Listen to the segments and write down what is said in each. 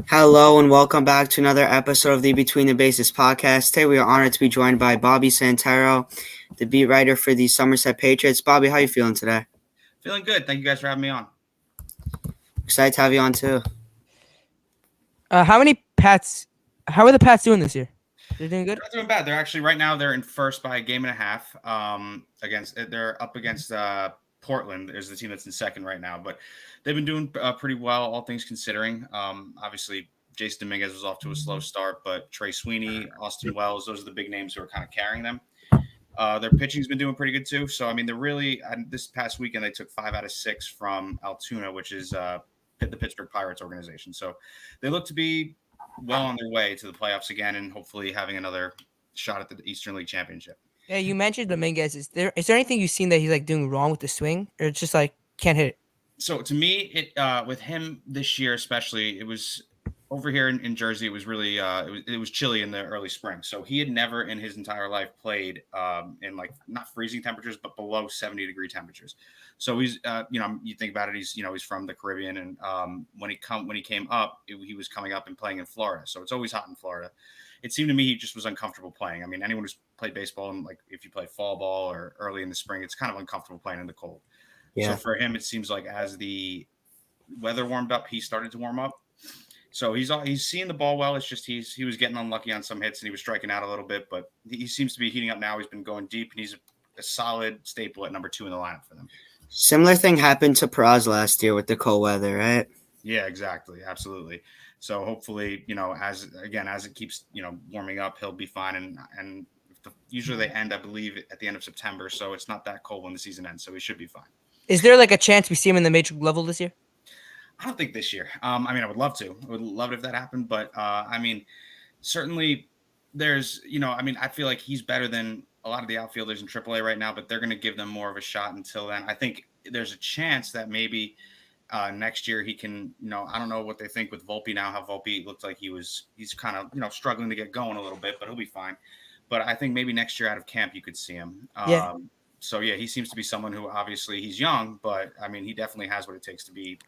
Hello and welcome back to another episode of the Between the Bases podcast. Today we are honored to be joined by Bobby Santoro, the beat writer for the Somerset Patriots. Bobby, how are you feeling today? Feeling good. Thank you guys for having me on. Excited to have you on too. How many Pats? How are the Pats doing this year? They're doing good. They're not doing bad. They're actually right now they're in first by a game and a half. They're up against Portland is the team that's in second right now, but they've been doing pretty well, all things considering. Obviously, Jason Dominguez was off to a slow start, but Trey Sweeney, Austin Wells, those are the big names who are kind of carrying them. Their pitching's been doing pretty good too. So I mean, they're really this past weekend they took 5 out of 6 from Altoona, which is the Pittsburgh Pirates organization. So they look to be well on their way to the playoffs again, and hopefully having another shot at the Eastern League Championship. Yeah, you mentioned Dominguez. Is there anything you've seen that he's like doing wrong with the swing, or it's just like can't hit it? So to me, it with him this year especially, it was over here in Jersey. It was really it was chilly in the early spring. So he had never in his entire life played in like not freezing temperatures, but below 70-degree temperatures. So he's you think about it, he's from the Caribbean, and when he came up, he was coming up and playing in Florida. So it's always hot in Florida. It seemed to me he just was uncomfortable playing. I mean, anyone who's played baseball and like if you play fall ball or early in the spring, it's kind of uncomfortable playing in the cold. Yeah. So for him, it seems like as the weather warmed up, he started to warm up. So he's seeing the ball well. It's just he was getting unlucky on some hits and he was striking out a little bit, but he seems to be heating up now. He's been going deep and he's a solid staple at number 2 in the lineup for them. Similar thing happened to Peraz last year with the cold weather, right? Yeah, exactly. Absolutely. So hopefully, as it keeps, warming up, he'll be fine. And usually they end, I believe, at the end of September. So it's not that cold when the season ends. So he should be fine. Is there like a chance we see him in the major league level this year? I don't think this year. I mean, I would love to. I would love it if that happened. But I mean, certainly there's, I feel like he's better than a lot of the outfielders in AAA right now, but they're going to give them more of a shot until then. I think there's a chance that maybe next year he can, I don't know what they think with Volpe now, how Volpe looked like he's kind of, struggling to get going a little bit, but he'll be fine. But I think maybe next year out of camp, you could see him. Yeah. So, yeah, he seems to be someone who obviously he's young, but I mean, he definitely has what it takes to be,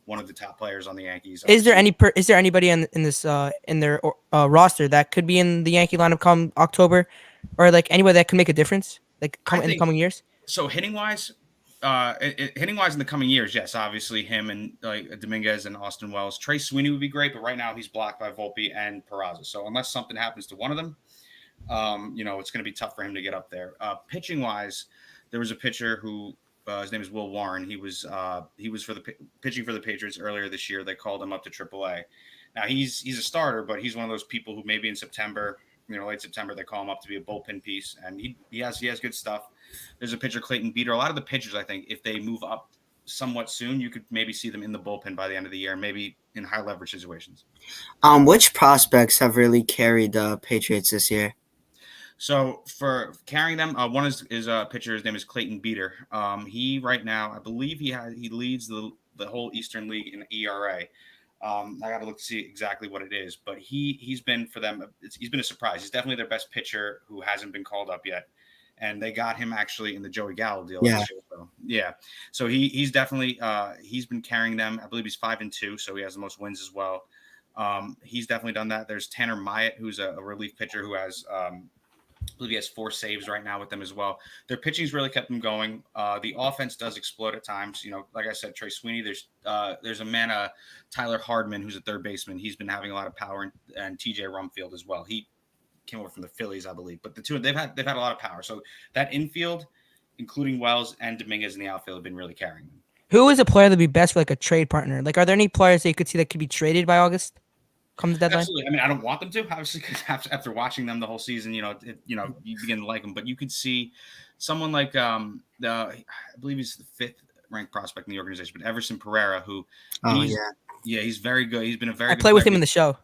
one of the top players on the Yankees. Is there anybody in this in their roster that could be in the Yankee lineup come October, or like anybody that can make a difference like in the coming years? So hitting wise in the coming years, yes, obviously him and like Dominguez and Austin Wells. Trey Sweeney would be great, but right now he's blocked by Volpe and Peraza. So unless something happens to one of them, it's going to be tough for him to get up there. Pitching wise, there was a pitcher who his name is Will Warren. He was for the pitching for the Patriots earlier this year. They called him up to AAA. Now he's a starter, but he's one of those people who maybe in September, late September, they call him up to be a bullpen piece, and he has good stuff. There's a pitcher, Clayton Beater. A lot of the pitchers, I think, if they move up somewhat soon, you could maybe see them in the bullpen by the end of the year, maybe in high leverage situations. Which prospects have really carried the Patriots this year? So for carrying them, one is a pitcher. His name is Clayton Beater. He right now, I believe he leads the whole Eastern League in ERA. I got to look to see exactly what it is, but he's been for them. He's been a surprise. He's definitely their best pitcher who hasn't been called up yet, and they got him actually in the Joey Gallo deal. Yeah. Last year, so, yeah. So he's definitely he's been carrying them. I believe he's 5-2, so he has the most wins as well. He's definitely done that. There's Tanner Myatt, who's a relief pitcher who has. I believe he has 4 saves right now with them as well. Their pitching's really kept them going. The offense does explode at times. Like I said, Trey Sweeney. There's a man, Tyler Hardman, who's a third baseman. He's been having a lot of power, and TJ Rumfield as well. He came over from the Phillies, I believe. But the two they've had a lot of power. So that infield, including Wells and Dominguez in the outfield, have been really carrying them. Who is a player that'd be best for like a trade partner? Like, are there any players that you could see that could be traded by August? Come the deadline? Absolutely. I mean, I don't want them to, obviously, because after watching them the whole season, you begin to like them. But you could see someone like I believe he's the 5th ranked prospect in the organization, but Everson Pereira, who he's very good. He's been a very. I play with him in the show.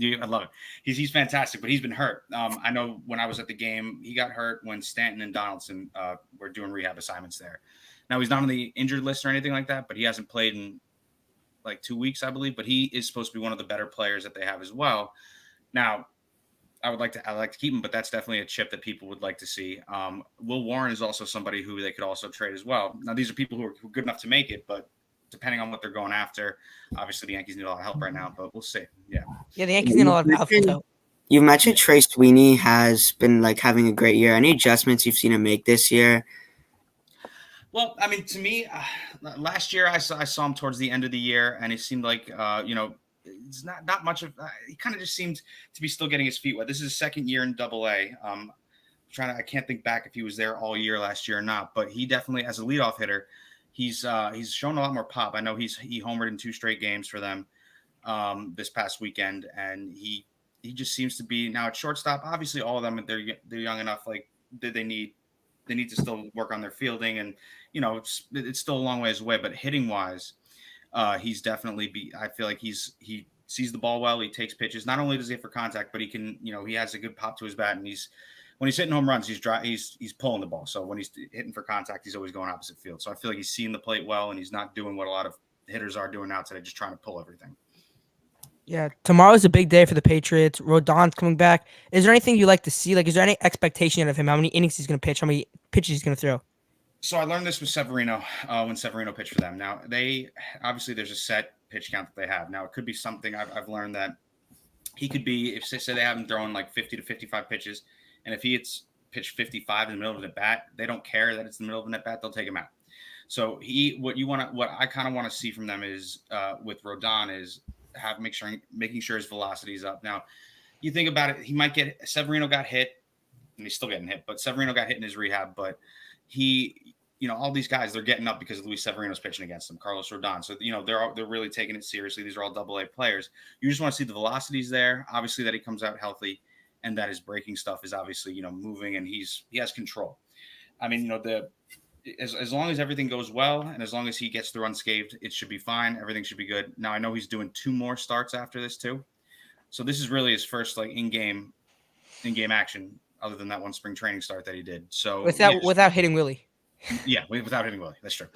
I love it. He's fantastic, but he's been hurt. I know when I was at the game, he got hurt when Stanton and Donaldson were doing rehab assignments there. Now he's not on the injured list or anything like that, but he hasn't played in like 2 weeks, I believe, but he is supposed to be one of the better players that they have as well. Now, I'd like to keep him, but that's definitely a chip that people would like to see. Will Warren is also somebody who they could also trade as well. Now, these are people who are good enough to make it, but depending on what they're going after. Obviously, the Yankees need a lot of help right now, but we'll see. Yeah. Yeah, the Yankees need a lot of outfield help. You mentioned Trey Sweeney has been like having a great year. Any adjustments you've seen him make this year? Well, I mean, to me, last year I saw him towards the end of the year, and it seemed like it's not much of. He kind of just seemed to be still getting his feet wet. This is his second year in Double A. I can't think back if he was there all year last year or not, but he definitely, as a leadoff hitter, he's shown a lot more pop. I know he homered in 2 straight games for them this past weekend, and he just seems to be now at shortstop. Obviously, all of them they're young enough. Like they need to still work on their fielding, and it's still a long ways away. But hitting wise, he's definitely I feel like he sees the ball well. He takes pitches. Not only does he hit for contact, but he can he has a good pop to his bat, and when he's hitting home runs, he's pulling the ball. So when he's hitting for contact, he's always going opposite field. So I feel like he's seeing the plate well, and he's not doing what a lot of hitters are doing now today, just trying to pull everything. Yeah, tomorrow's a big day for the Patriots. Rodon's coming back. Is there anything you like to see? Like, is there any expectation of him? How many innings he's going to pitch? How many pitches he's going to throw? So I learned this with Severino when Severino pitched for them. Now obviously there's a set pitch count that they have. Now it could be something I've learned that he could be, if say they have him throwing like 50 to 55 pitches, and if he hits pitch 55 in the middle of the bat, they don't care that it's the middle of the net bat. They'll take him out. So what I kind of want to see from them is with Rodon is making sure his velocity is up. Now you think about it, Severino got hit, and he's still getting hit, but Severino got hit in his rehab, but all these guys, they're getting up because Luis Severino's pitching against them, Carlos Rodon. So, they're really taking it seriously. These are all Double A players. You just want to see the velocities there, obviously that he comes out healthy, and that his breaking stuff is obviously, moving, and he has control. I mean, as long as everything goes well, and as long as he gets through unscathed, it should be fine. Everything should be good. Now, I know he's doing 2 more starts after this too. So this is really his first like in-game action, other than that one spring training start that he did. So without hitting Willie. Yeah, without hitting Willie. That's true.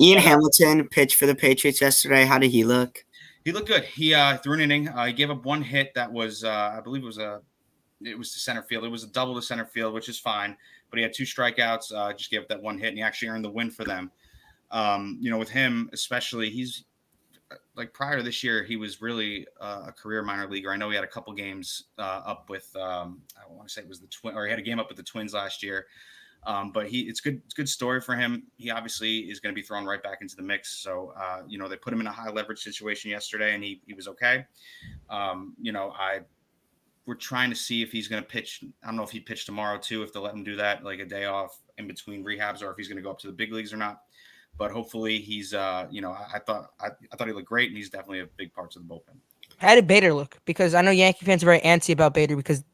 Ian Hamilton pitched for the Patriots yesterday. How did he look? He looked good. He threw an inning. He gave up 1 hit that was, I believe it was to center field. It was a double to center field, which is fine. But he had 2 strikeouts. Just gave up that 1 hit, and he actually earned the win for them. With him especially, he's like prior to this year, he was really a career minor leaguer. I know he had a couple games up with, I want to say it was the Twins, or he had a game up with the Twins last year. But it's good. It's a good story for him. He obviously is going to be thrown right back into the mix. So, they put him in a high leverage situation yesterday, and he was okay. We're trying to see if he's going to pitch. I don't know if he pitched tomorrow too, if they'll let him do that, like a day off in between rehabs, or if he's going to go up to the big leagues or not. But hopefully he's, I thought he looked great, and he's definitely a big part of the bullpen. How did Bader look? Because I know Yankee fans are very antsy about Bader because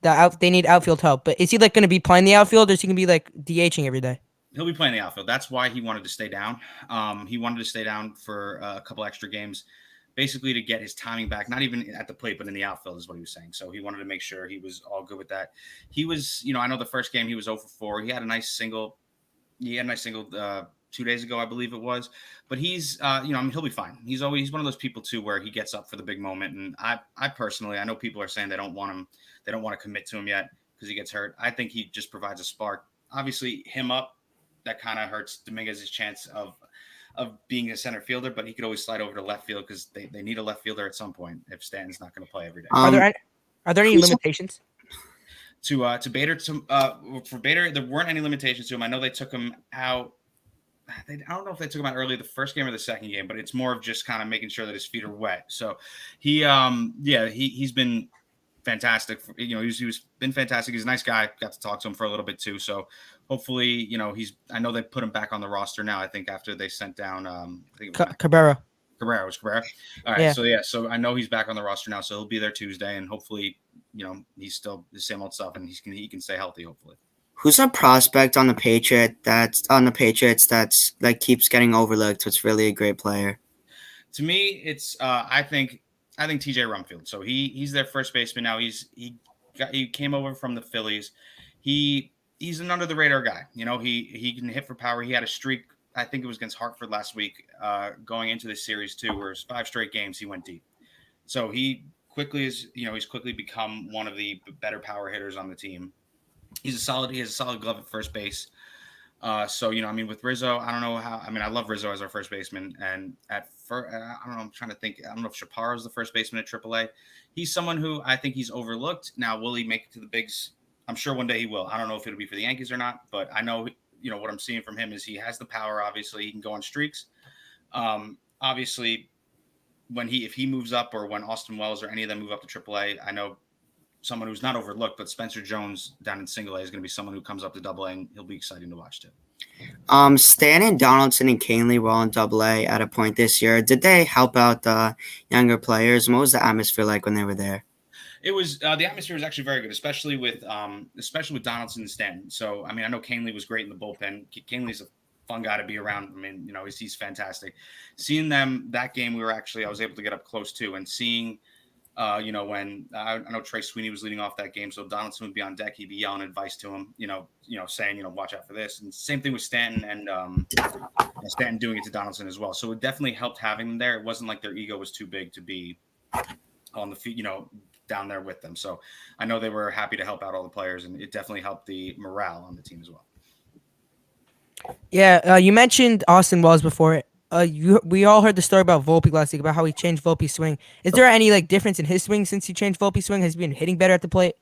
they need outfield help. But is he like going to be playing the outfield, or is he going to be like DHing every day? He'll be playing the outfield. That's why he wanted to stay down. He wanted to stay down for a couple extra games, basically to get his timing back, not even at the plate, but in the outfield is what he was saying. So he wanted to make sure he was all good with that. He was, I know the first game he was 0 for 4. He had a nice single. 2 days ago, I believe it was, but he's, he'll be fine. He's one of those people too, where he gets up for the big moment. And I personally, I know people are saying they don't want him. They don't want to commit to him yet because he gets hurt. I think he just provides a spark. Obviously him up, that kind of hurts Dominguez's chance of being a center fielder, but he could always slide over to left field because they need a left fielder at some point if Stanton's not going to play every day. Are there any limitations? To Bader, for Bader, there weren't any limitations to him. I know they took him out. I don't know if they took him out early the first game or the second game, but it's more of just kind of making sure that his feet are wet. So he's been fantastic. He's been fantastic. He's a nice guy. Got to talk to him for a little bit too. So hopefully, I know they put him back on the roster now. I think after they sent down, Cabrera. Cabrera. All right. Yeah. So I know he's back on the roster now. So he'll be there Tuesday, and hopefully, he's still the same old stuff, and he can stay healthy. Hopefully. Who's a prospect on the Patriots that's like keeps getting overlooked? What's really a great player? To me, it's I think TJ Rumfield. So he's their first baseman now. He came over from the Phillies. He's an under the radar guy. He can hit for power. He had a streak. I think it was against Hartford last week, going into this series too, where it's 5 straight games he went deep. So he's quickly become one of the better power hitters on the team. He has a solid glove at first base. So, I mean, with Rizzo, I don't know how. I mean, I love Rizzo as our first baseman, and at first, I don't know. I'm trying to think. I don't know if Chaparro's the first baseman at AAA. He's someone who I think he's overlooked. Now, will he make it to the bigs? I'm sure one day he will. I don't know if it'll be for the Yankees or not, but I know what I'm seeing from him is he has the power. Obviously, he can go on streaks. Obviously, if he moves up, or when Austin Wells or any of them move up to AAA, I know someone who's not overlooked, but Spencer Jones down in Single A is going to be someone who comes up to Double A, and he'll be exciting to watch too. Stanton, Donaldson, and Canley were all in Double A at a point this year. Did they help out the younger players? What was the atmosphere like when they were there? It was the atmosphere was actually very good, especially with Donaldson and Stanton. So I mean, I know Canley was great in the bullpen. Canley's a fun guy to be around. I mean, he's fantastic. Seeing them that game, I was able to get up close to, and seeing. When I know Trey Sweeney was leading off that game, so Donaldson would be on deck. He'd be yelling advice to him, saying, watch out for this. And same thing with Stanton, and Stanton doing it to Donaldson as well. So it definitely helped having them there. It wasn't like their ego was too big to be on the feet, down there with them. So I know they were happy to help out all the players, and it definitely helped the morale on the team as well. Yeah, you mentioned Austin Wells before. We all heard the story about Volpe last week about how he changed Volpe's swing. Is there any difference in his swing since he changed Volpe's swing? Has he been hitting better at the plate?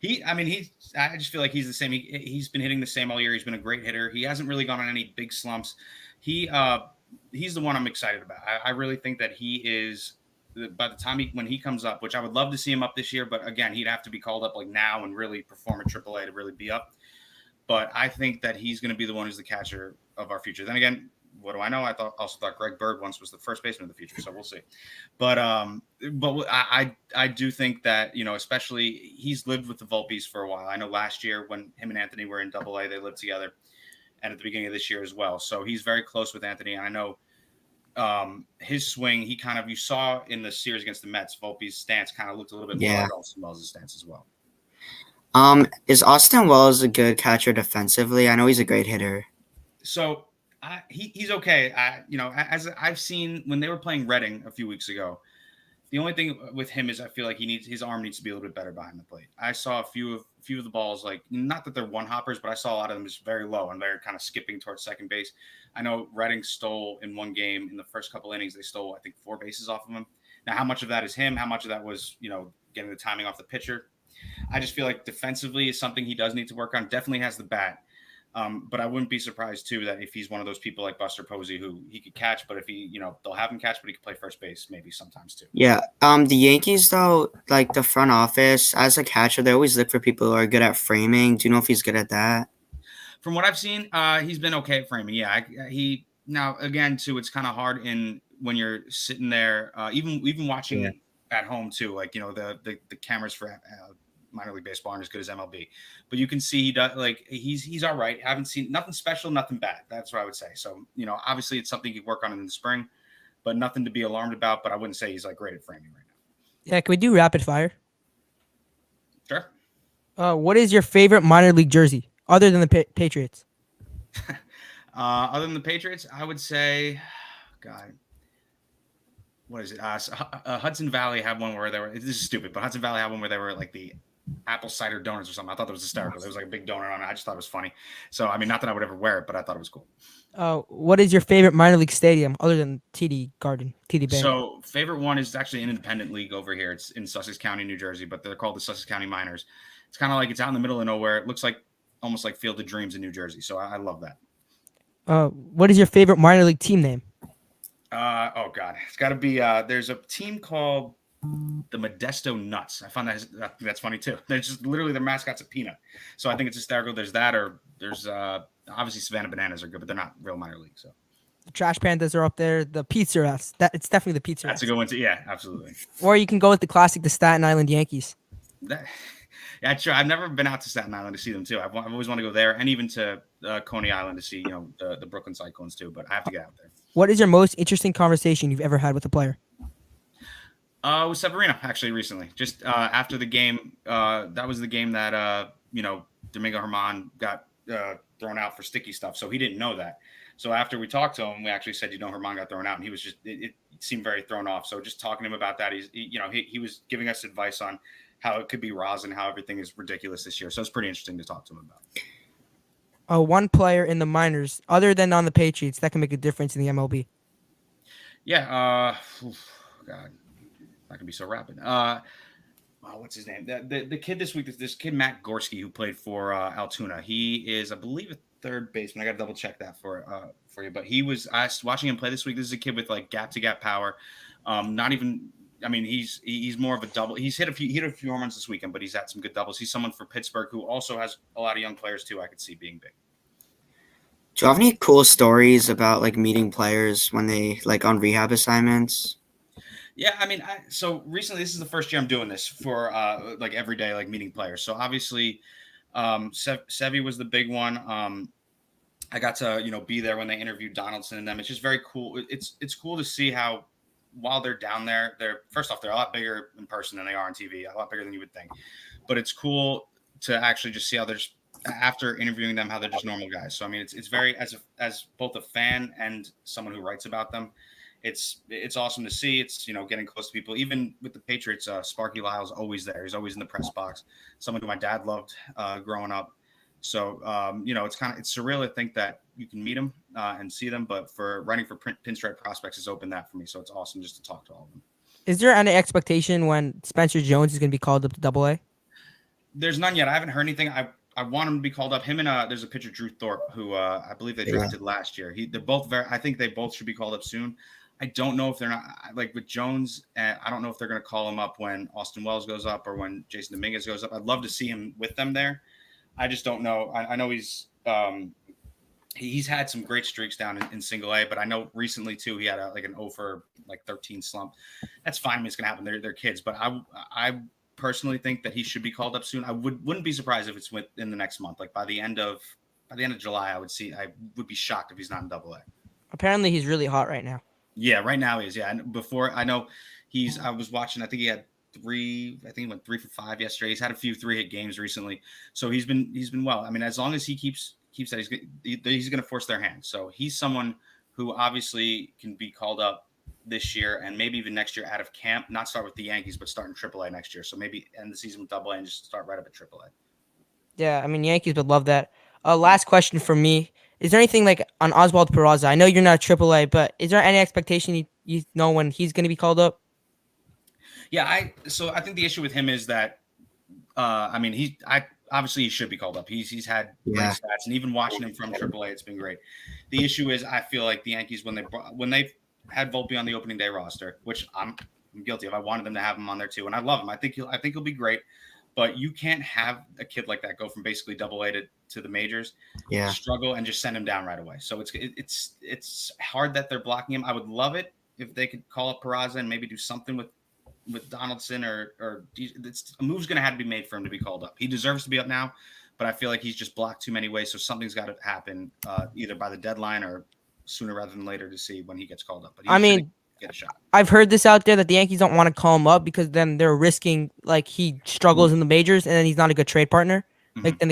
I just feel like he's the same. He's been hitting the same all year. He's been a great hitter. He hasn't really gone on any big slumps. He's the one I'm excited about. I really think that he is. By the time when he comes up, which I would love to see him up this year, but again, he'd have to be called up like now and really perform at AAA to really be up. But I think that he's going to be the one who's the catcher of our future. Then again, what do I know? I also thought Greg Bird once was the first baseman of the future, so we'll see. But I do think that especially he's lived with the Volpes for a while. I know last year when him and Anthony were in Double A, they lived together, and at the beginning of this year as well. So he's very close with Anthony. And I know his swing, you saw in the series against the Mets, Volpe's stance kind of looked a little bit more like Austin Wells' stance as well. Is Austin Wells a good catcher defensively? I know he's a great hitter. So he's okay. As I've seen when they were playing Reading a few weeks ago, the only thing with him is I feel like his arm needs to be a little bit better behind the plate. I saw a few of the balls, like not that they're one hoppers, but I saw a lot of them just very low and they're kind of skipping towards second base. I know Reading stole in one game in the first couple innings. They stole, I think, 4 bases off of him. Now, how much of that is him? How much of that was, getting the timing off the pitcher? I just feel like defensively is something he does need to work on. Definitely has the bat. But I wouldn't be surprised, too, that if he's one of those people like Buster Posey who he could catch, but if they'll have him catch, but he could play first base maybe sometimes, too. Yeah. The Yankees, though, like the front office, as a catcher, they always look for people who are good at framing. Do you know if he's good at that? From what I've seen, he's been okay at framing. Yeah, now, again, too, it's kind of hard when you're sitting there, even watching at home, too, like, the cameras for minor league baseball aren't as good as MLB, but you can see he does, like, he's all right. Haven't seen nothing special, nothing bad. That's what I would say. So, obviously it's something you work on in the spring, but nothing to be alarmed about. But I wouldn't say he's like great at framing right now. Yeah, can we do rapid fire? Sure. What is your favorite minor league jersey other than the Patriots? Other than the Patriots, I would say, God, what is it? Hudson Valley had one where they were. This is stupid, but Hudson Valley had one where they were like the apple cider donuts or something. I thought that was hysterical. There was like a big donut on it. I just thought it was funny. So I mean, not that I would ever wear it, but I thought it was cool. What is your favorite minor league stadium other than TD Garden, TD Bank? So favorite one is actually an independent league over here. It's in Sussex County, New Jersey, but they're called the Sussex County Miners. It's kind of like it's out in the middle of nowhere. It looks like almost like Field of Dreams in New Jersey. So I love that. What is your favorite minor league team name? Oh God, it's got to be. There's a team called the Modesto Nuts. I found that's funny too. They're just literally their mascot's a peanut. So I think it's hysterical. There's that, or there's obviously Savannah Bananas are good, but they're not real minor league. So the Trash Pandas are up there. The Pizza Rats. It's definitely the Pizza Rats. That's a good one too. Yeah, absolutely. Or you can go with the classic, the Staten Island Yankees. Yeah, sure. I've never been out to Staten Island to see them too. I've always wanted to go there, and even to Coney Island to see the Brooklyn Cyclones too. But I have to get out there. What is your most interesting conversation you've ever had with a player? With Severino, actually, recently. Just after the game, that was the game that Domingo Germán got thrown out for sticky stuff, so he didn't know that. So after we talked to him, we actually said, Germán got thrown out, and he was just it seemed very thrown off. So just talking to him about that, he was giving us advice on how it could be rosin, how everything is ridiculous this year. So it's pretty interesting to talk to him about. one player in the minors other than on the Patriots that can make a difference in the MLB? Yeah. God, not gonna be so rapid. What's his name? The kid this week, this kid Matt Gorski, who played for Altoona. He is, I believe, a third baseman. I got to double check that for you. But I was watching him play this week. This is a kid with like gap to gap power. Not even. I mean, he's more of a double. He hit a few home runs this weekend, but he's had some good doubles. He's someone for Pittsburgh who also has a lot of young players too. I could see being big. Do you have any cool stories about like meeting players when they like on rehab assignments? Yeah, I mean, so recently this is the first year I'm doing this for like every day, like meeting players. So obviously, Sevi was the big one. I got to be there when they interviewed Donaldson and them. It's just very cool. It's cool to see how while they're down there, they're first off they're a lot bigger in person than they are on TV, a lot bigger than you would think. But it's cool to actually just see how they're just after interviewing them how they're just normal guys. So I mean, it's very as both a fan and someone who writes about them. It's awesome to see. It's getting close to people. Even with the Patriots, Sparky Lyle's always there. He's always in the press box. Someone who my dad loved growing up. So it's surreal to think that you can meet them and see them. But for writing for Pinstripe Prospects has opened that for me. So it's awesome just to talk to all of them. Is there any expectation when Spencer Jones is going to be called up to Double A? There's none yet. I haven't heard anything. I want him to be called up. Him and there's a pitcher Drew Thorpe who I believe they drafted last year. They're both I think they both should be called up soon. I don't know if they're not like with Jones. I don't know if they're going to call him up when Austin Wells goes up or when Jason Dominguez goes up. I'd love to see him with them there. I just don't know. I know he's had some great streaks down in single A, but I know recently too he had an 0 for 13 slump. That's fine. It's going to happen. They're kids, but I personally think that he should be called up soon. I wouldn't be surprised if it's within the next month, like by the end of July. I would be shocked if he's not in Double A. Apparently, he's really hot right now. Yeah, right now he is. Yeah, and before I know I was watching. I think he had three. I think he went 3 for 5 yesterday. He's had a few 3-hit games recently, so he's been well. I mean, as long as he keeps that, he's going to force their hand. So he's someone who obviously can be called up this year and maybe even next year out of camp. Not start with the Yankees, but start in AAA next year. So maybe end the season with Double A and just start right up at AAA. Yeah, I mean, Yankees would love that. Last question for me. Is there anything like on Oswald Peraza? I know you're not AAA, but is there any expectation you know when he's going to be called up? Yeah, I think the issue with him is that, I mean, obviously he should be called up. He's had great stats, and even watching him from AAA, it's been great. The issue is, I feel like the Yankees when they had Volpe on the opening day roster, which I'm guilty of. I wanted them to have him on there too, and I love him. I think he'll be great. But you can't have a kid like that go from basically Double A to the majors, struggle, and just send him down right away. So it's hard that they're blocking him. I would love it if they could call up Peraza and maybe do something with Donaldson or a move's going to have to be made for him to be called up. He deserves to be up now, but I feel like he's just blocked too many ways. So something's got to happen either by the deadline or sooner rather than later to see when he gets called up. But I mean, get a shot. I've heard this out there that the Yankees don't want to call him up because then they're risking like he struggles in the majors and then he's not a good trade partner. Mm-hmm.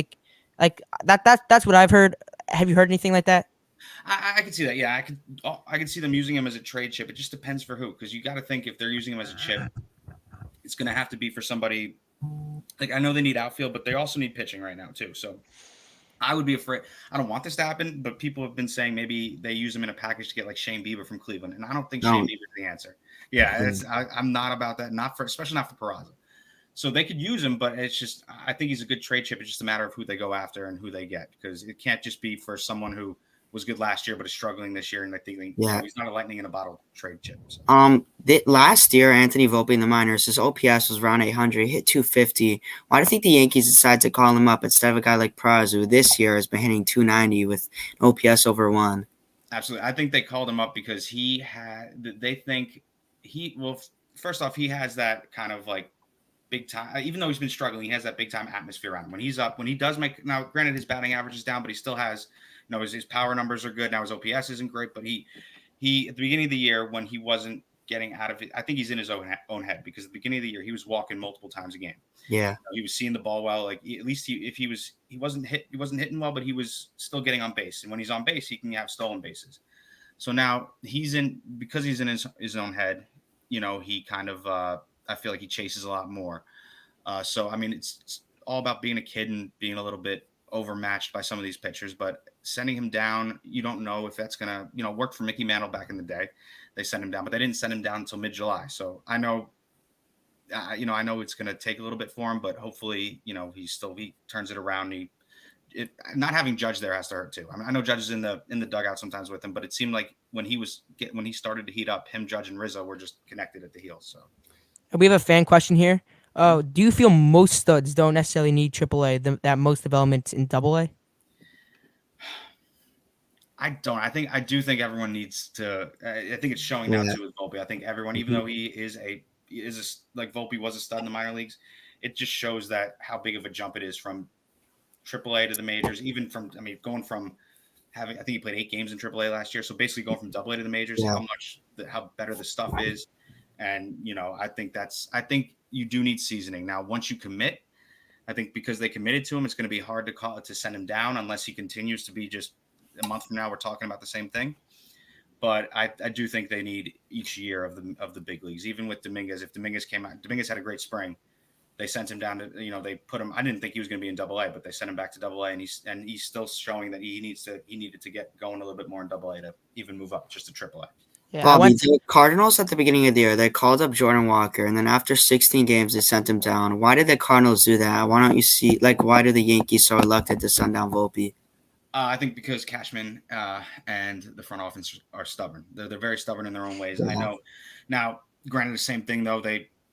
That's what I've heard. Have you heard anything like that? I can see that. Yeah, I can see them using him as a trade chip. It just depends for who, because you got to think if they're using him as a chip, it's going to have to be for somebody. Like I know they need outfield, but they also need pitching right now too. So I would be afraid. I don't want this to happen, but people have been saying maybe they use him in a package to get like Shane Bieber from Cleveland, and I don't think Shane Bieber is the answer. Yeah, I'm not about that. Especially not for Peraza. So they could use him, but it's just I think he's a good trade chip. It's just a matter of who they go after and who they get, because it can't just be for someone who was good last year but is struggling this year and thinking he's not a lightning in a bottle trade chip. So. Last year Anthony Volpe in the minors, his OPS was around 800, hit 250. Why do you think the Yankees decided to call him up instead of a guy like Peraza, who this year has been hitting 290 with an OPS over 1? Absolutely, I think they called him up because first off, he has that kind of like big time, even though he's been struggling, he has that big time atmosphere around him. When he's up, when he does make, now granted his batting average is down, but he still has, his power numbers are good. Now his OPS isn't great, but he at the beginning of the year when he wasn't getting out of it, I think he's in his own head, because at the beginning of the year he was walking multiple times a game. Yeah, he was seeing the ball well. Like at least he wasn't hitting well, but he was still getting on base. And when he's on base, he can have stolen bases. So now because he's in his own head. He kind of I feel like he chases a lot more. So I mean, it's all about being a kid and being a little bit overmatched by some of these pitchers, but sending him down, you don't know if that's gonna, work for Mickey Mantle back in the day. They sent him down, but they didn't send him down until mid-July. So I know, I know it's gonna take a little bit for him, but hopefully, he turns it around. Not having Judge there has to hurt too. I mean, I know Judge is in the dugout sometimes with him, but it seemed like when he started to heat up, him, Judge, and Rizzo were just connected at the heels. So We have a fan question here. Do you feel most studs don't necessarily need AAA, that most development in AA? I don't. I do think everyone needs to. I think it's showing now Yeah. too with Volpe. I think everyone, even though he is like Volpe was a stud in the minor leagues, it just shows that how big of a jump it is from AAA to the majors. Even from, going from I think he played 8 games in AAA last year. So basically going from AA to the majors, Yeah. how better the stuff is. And, I think you do need seasoning. Now, once you commit, I think because they committed to him, it's going to be hard to send him down unless he continues to be just a month from now. We're talking about the same thing. But I do think they need each year of the big leagues, even with Dominguez. If Dominguez had a great spring. They sent him down to, they put him. I didn't think he was going to be in AA, but they sent him back to AA, and he's still showing that he needed to get going a little bit more in AA to even move up just to AAA. Yeah, Bobby, the Cardinals at the beginning of the year, they called up Jordan Walker, and then after 16 games, they sent him down. Why did the Cardinals do that? Why don't you see, why do the Yankees so reluctant to send down Volpe? I think because Cashman and the front office are stubborn. They're very stubborn in their own ways. Yeah. I know. Now, granted, the same thing though.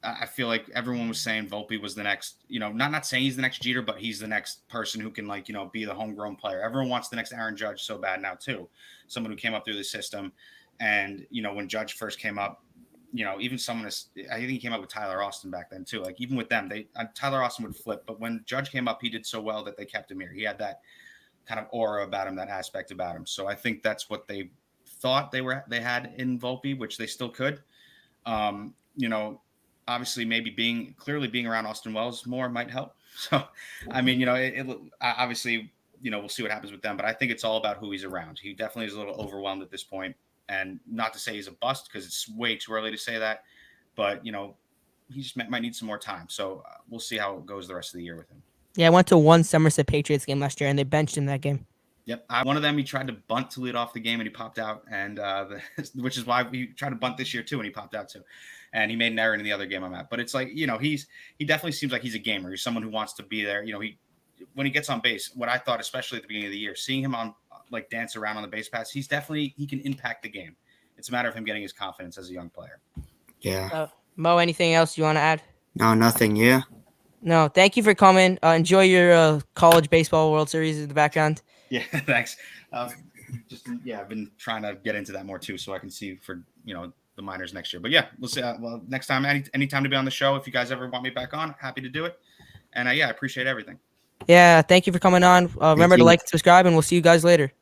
I feel like everyone was saying Volpe was the next. Not saying he's the next Jeter, but he's the next person who can be the homegrown player. Everyone wants the next Aaron Judge so bad now too. Someone who came up through the system, and when Judge first came up, even I think he came up with Tyler Austin back then too. Like even with them, Tyler Austin would flip, but when Judge came up, he did so well that they kept him here. He had that kind of aura about him, that aspect about him. So I think that's what they thought they had in Volpe, which they still could. Obviously maybe being around Austin Wells more might help. So, obviously, we'll see what happens with them, but I think it's all about who he's around. He definitely is a little overwhelmed at this point, and not to say he's a bust because it's way too early to say that, but he just might need some more time. So we'll see how it goes the rest of the year with him. Yeah, I went to one Somerset Patriots game last year, and they benched him that game. Yep, one of them he tried to bunt to lead off the game and he popped out, and which is why he tried to bunt this year too, and he popped out too, and he made an error in the other game I'm at. But it's like he definitely seems like he's a gamer. He's someone who wants to be there. When he gets on base, what I thought, especially at the beginning of the year, seeing him on dance around on the base paths, he can impact the game. It's a matter of him getting his confidence as a young player. Yeah. Mo, anything else you want to add? No, nothing. Yeah. No, thank you for coming. Enjoy your college baseball World Series in the background. Yeah, thanks. I've been trying to get into that more too, so I can see for the minors next year. But yeah, we'll see. Well, next time, any time to be on the show, if you guys ever want me back on, happy to do it. And I appreciate everything. Yeah, thank you for coming on. Remember to like and subscribe, and we'll see you guys later.